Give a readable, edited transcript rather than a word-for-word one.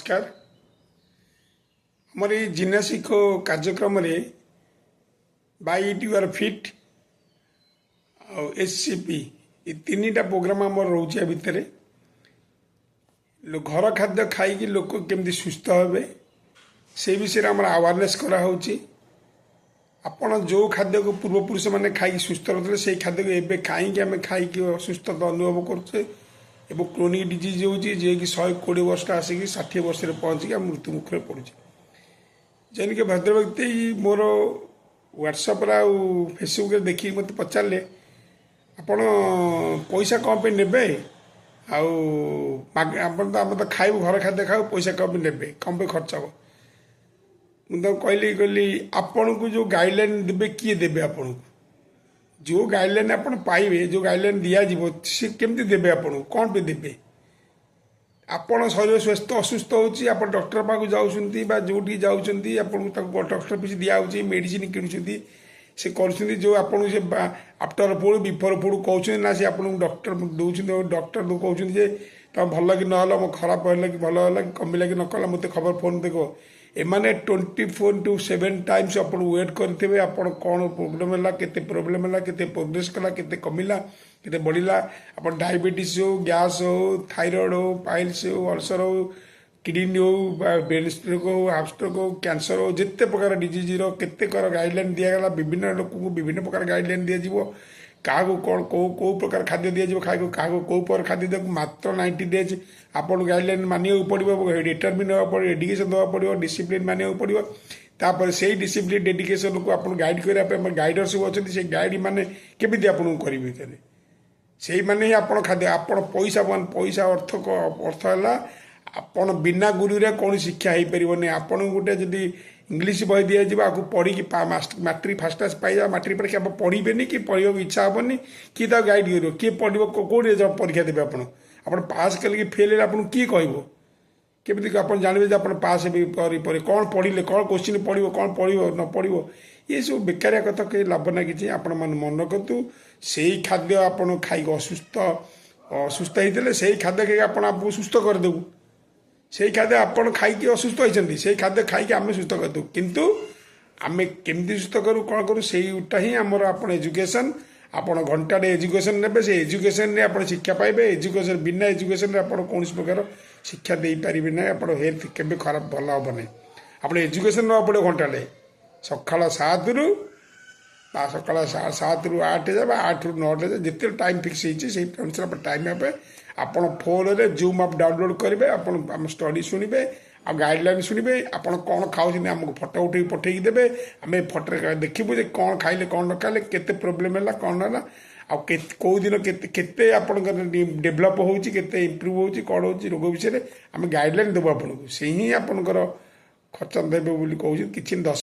नमस्कार हमारे जिन्नासिक कार्यक्रम by it you are fit SCP ये तीन टा प्रोग्राम आम रोचे भितर घर खाद्य खाई लोक केमती सुस्थ हे से विषय आम अवेयरनेस कराऊँच आपण जो खाद्य को पूर्वपुरुष मैंने खाई सुस्थ रखते से खाद्य को एवं खाई आम खाई असुस्थता अनुभव करुचे एवं क्रोनिक डिजीज होची जे कि 120 वर्ष आसिक 60 वर्ष पहुँचिक मृत्यु मुखर पड़े जैन भद्र व्यक्ति मोर व्हाट्सएप फेसबुक देखिए मत पचारे आपण पैसा कौन पे नेबे आम तो खाइबू घर खाद्य खाऊ पैसा कौन पे नेबे कौन पे खर्च हम मुझे कहली आपण को जो गाइडलाइन देवे किए देवे आपण को जो गाइडलाइन आप पाइबे जो गाइडलाइन दिज्व सी केमती देवे आपन कौन पे देवे आपण शरीर स्वस्थ असुस्थ होची आप डॉक्टर पाक जाऊँ जोटी जाऊँ डॉक्टर पीछे दिखाई मेडिसिन किणुंट से कर जो आपन से आफ्टर फूड बिफोर फूड कहते ना सी आप डॉक्टर दौरान डॉक्टर कहते तुम भल कि ना मो खराब है कि भल है कि कमिला कि न कला मत खबर फोन देख एमाने 24/7 टाइम्स आप वेट करेंगे आपड़ कौन प्रोब्लेम है केते प्रोब्लेम है केते प्रोग्रेस कला केते कमिला केते बढ़ला आप डायबिटीज हो गैस हो थायराइड हो पाइल्स हो अल्सर हो किडनी हो ब्रेन स्ट्रोक हो हार्ट स्ट्रोक हो कैंसर हो जिते प्रकार डिजीज केते गाइडलाइन दिगला विभिन्न लोक को विभिन्न प्रकार गाइडलाइन दिज्व क्या कौन कौ प्रकार खाद्य दिज्व क्या कौ प्रकार खाद्य दिया मात्र 90 डेज आप गाइडलाइन मानिया पड़ो डिटरमिन होगा पड़ो एडुकेशन देवा पड़ो डिसिप्लिन मानिया पड़ो तापर से डिसिप्लिन डेडिकेशन को आप गाइड करने गाइडर सब अच्छे से गाइड मैंने केमी आपको करेंगे से मैंने आप खाद्य आप पैसा पैसा अर्थ है आपण बिना गुरु रे कौन शिक्षा हो पार आपन गोटे जदि इंग्लीश बही दिज्व आपको पढ़ी मैट्रिक फास्ट क्लास पाइबा मैट्रिक परीक्षा आप पढ़े कि पढ़ा इच्छा हेनी किए गाइड कर किए पढ़ो कौटे परीक्षा देवे आप पास कल फेल आप किए कहमी आप जानवे आप पास पर कौन पढ़ले कौन क्वेश्चन पढ़ो कौन पढ़ो न पढ़ो ये सब बेकारिया कथा कहीं लाभ ना कि आप मन रखु से खाद्य आप खाई असुस्थ असुस्थ होते से खाद्य खाई आपको सुस्थ करदेबू से खाद्य आपड़ खाई असुस्थ होती से खाद्य खाई आम सुस्थ करदे किंतु आम केमती सुस्थ करूँ कौन करूँ सेटा ही आमर आप एजुकेशन आप घंटाटे एजुकेशन ने से एजुकेशन ने आप शिक्षा पाइबे एजुकेशन बिना एजुकेशन आप कौन प्रकार शिक्षा दे पारे ना आप हेल्थ के खराब भल हम ना आप एजुकेशन ना पड़े घंटाटे सकाल 7 रु सकाल 7 रु 8 जाए 8 रु 9 जाए जिते टाइम फिक्स होती टाइम हे आप फोन रे जूम आप डाउनलोड करेंगे आप स्टडी शुणे आ गाइडलाइन शुणे आप कौन खाऊँ आमको फटो उठे पठेकी देवे आम फटो देखू जे कौन खाइले कौन न खाइले केते प्रोब्लेम है कौन है कौ दिन केते आप डेभलप होते इम्प्रूव हो कौन हो रोग विषय आम गाइडलाइन देव आपको से ही आपंकर खर्च देवे कहूँ कि 10